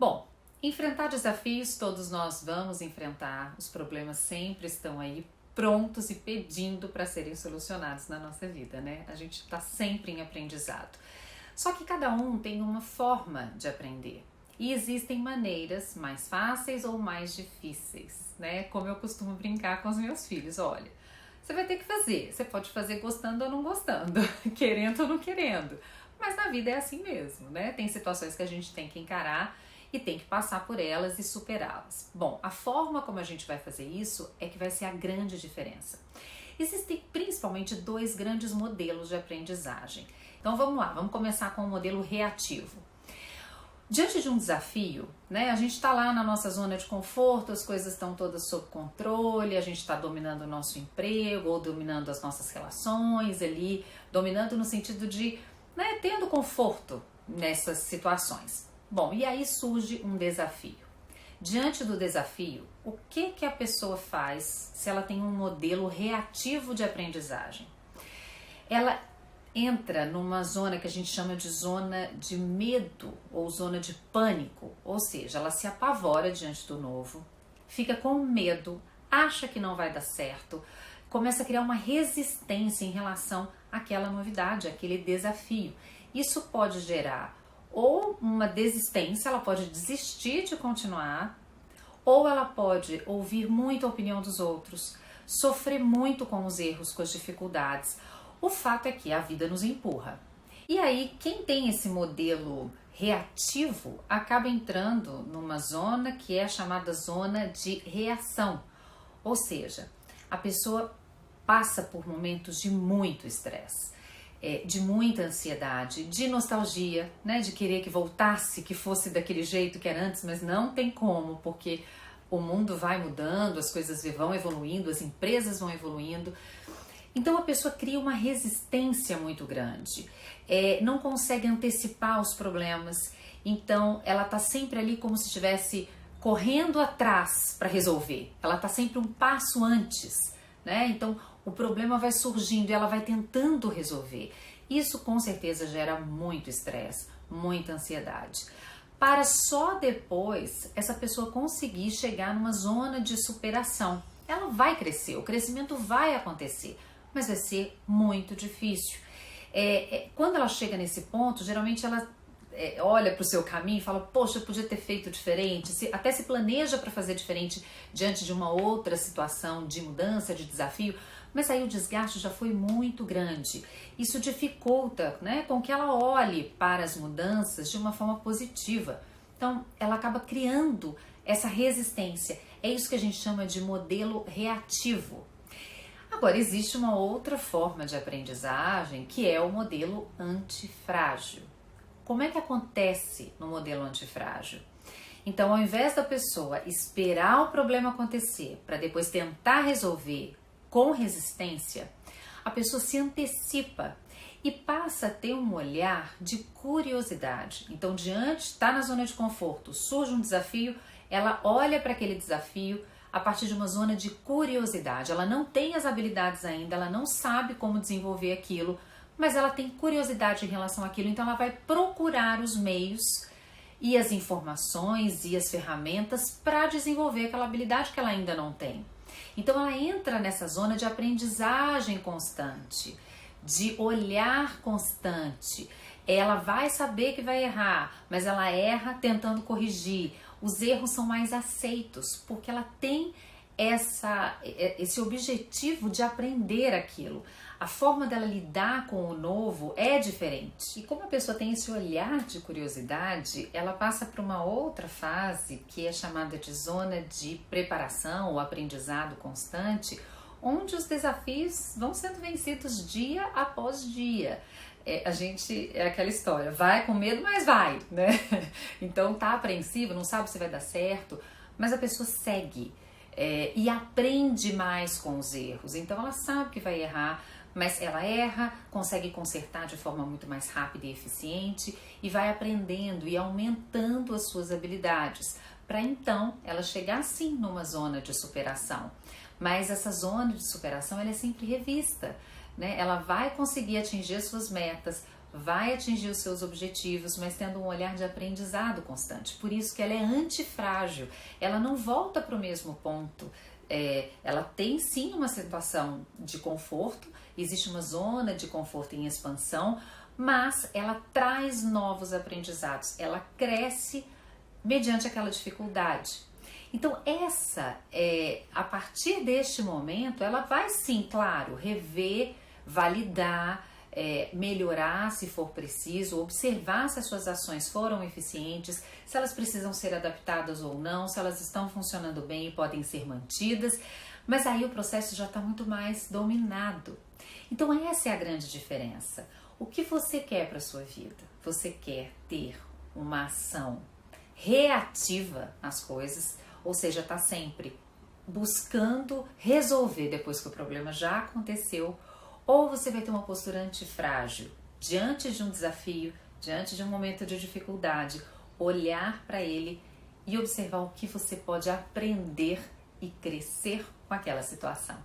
Bom, enfrentar desafios todos nós vamos enfrentar, os problemas sempre estão aí prontos e pedindo para serem solucionados na nossa vida, né? A gente está sempre em aprendizado. Só que cada um tem uma forma de aprender e existem maneiras mais fáceis ou mais difíceis, né? Como eu costumo brincar com os meus filhos, olha, você vai ter que fazer, você pode fazer gostando ou não gostando, querendo ou não querendo, mas na vida é assim mesmo, né? Tem situações que a gente tem que encarar e tem que passar por elas e superá-las. Bom, a forma como a gente vai fazer isso é que vai ser a grande diferença. Existem principalmente dois grandes modelos de aprendizagem. Então vamos lá, vamos começar com o modelo reativo. Diante de um desafio, né, a gente está lá na nossa zona de conforto, as coisas estão todas sob controle, a gente está dominando o nosso emprego ou dominando as nossas relações ali, dominando no sentido de, né, tendo conforto nessas situações. Bom, e aí surge um desafio. Diante do desafio, o que a pessoa faz se ela tem um modelo reativo de aprendizagem? Ela entra numa zona que a gente chama de zona de medo ou zona de pânico, ou seja, ela se apavora diante do novo, fica com medo, acha que não vai dar certo, começa a criar uma resistência em relação àquela novidade, àquele desafio. Isso pode gerar ou uma desistência, ela pode desistir de continuar, ou ela pode ouvir muito a opinião dos outros, sofrer muito com os erros, com as dificuldades. O fato é que a vida nos empurra. E aí, quem tem esse modelo reativo acaba entrando numa zona que é chamada zona de reação. Ou seja, a pessoa passa por momentos de muito estresse, de muita ansiedade, de nostalgia, né, de querer que voltasse, que fosse daquele jeito que era antes, mas não tem como, porque o mundo vai mudando, as coisas vão evoluindo, as empresas vão evoluindo. Então a pessoa cria uma resistência muito grande, não consegue antecipar os problemas, então ela está sempre ali como se estivesse correndo atrás para resolver, ela está sempre um passo antes, né? Então o problema vai surgindo e ela vai tentando resolver. Isso com certeza gera muito estresse, muita ansiedade. Para só depois essa pessoa conseguir chegar numa zona de superação. Ela vai crescer, o crescimento vai acontecer, mas vai ser muito difícil. Quando ela chega nesse ponto, geralmente ela olha para o seu caminho e fala, poxa, eu podia ter feito diferente, até se planeja para fazer diferente diante de uma outra situação de mudança, de desafio, mas aí o desgaste já foi muito grande. Isso dificulta, né, com que ela olhe para as mudanças de uma forma positiva. Então, ela acaba criando essa resistência. É isso que a gente chama de modelo reativo. Agora, existe uma outra forma de aprendizagem que é o modelo antifrágil. Como é que acontece no modelo antifrágil? Então, ao invés da pessoa esperar o problema acontecer para depois tentar resolver com resistência, a pessoa se antecipa e passa a ter um olhar de curiosidade. Então, está na zona de conforto, surge um desafio, ela olha para aquele desafio a partir de uma zona de curiosidade. Ela não tem as habilidades ainda, ela não sabe como desenvolver aquilo, mas ela tem curiosidade em relação àquilo, então ela vai procurar os meios e as informações e as ferramentas para desenvolver aquela habilidade que ela ainda não tem. Então ela entra nessa zona de aprendizagem constante, de olhar constante. Ela vai saber que vai errar, mas ela erra tentando corrigir. Os erros são mais aceitos, porque ela tem esse objetivo de aprender aquilo. A forma dela lidar com o novo é diferente. E como a pessoa tem esse olhar de curiosidade, ela passa para uma outra fase que é chamada de zona de preparação ou aprendizado constante, onde os desafios vão sendo vencidos dia após dia. É aquela história, vai com medo, mas vai, né? Então tá apreensivo, não sabe se vai dar certo, mas a pessoa segue e aprende mais com os erros. Então ela sabe que vai errar, mas ela erra, consegue consertar de forma muito mais rápida e eficiente e vai aprendendo e aumentando as suas habilidades, para então ela chegar sim numa zona de superação. Mas essa zona de superação ela é sempre revista, né? Ela vai conseguir atingir as suas metas, vai atingir os seus objetivos, mas tendo um olhar de aprendizado constante. Por isso que ela é antifrágil, ela não volta para o mesmo ponto. Ela tem sim uma situação de conforto, existe uma zona de conforto em expansão, mas ela traz novos aprendizados, ela cresce mediante aquela dificuldade. Então a partir deste momento, ela vai sim, claro, rever, validar, melhorar se for preciso, observar se as suas ações foram eficientes, se elas precisam ser adaptadas ou não, se elas estão funcionando bem e podem ser mantidas, mas aí o processo já está muito mais dominado. Então essa é a grande diferença. O que você quer para a sua vida? Você quer ter uma ação reativa às coisas, ou seja, está sempre buscando resolver depois que o problema já aconteceu, ou você vai ter uma postura antifrágil, diante de um desafio, diante de um momento de dificuldade, olhar para ele e observar o que você pode aprender e crescer com aquela situação.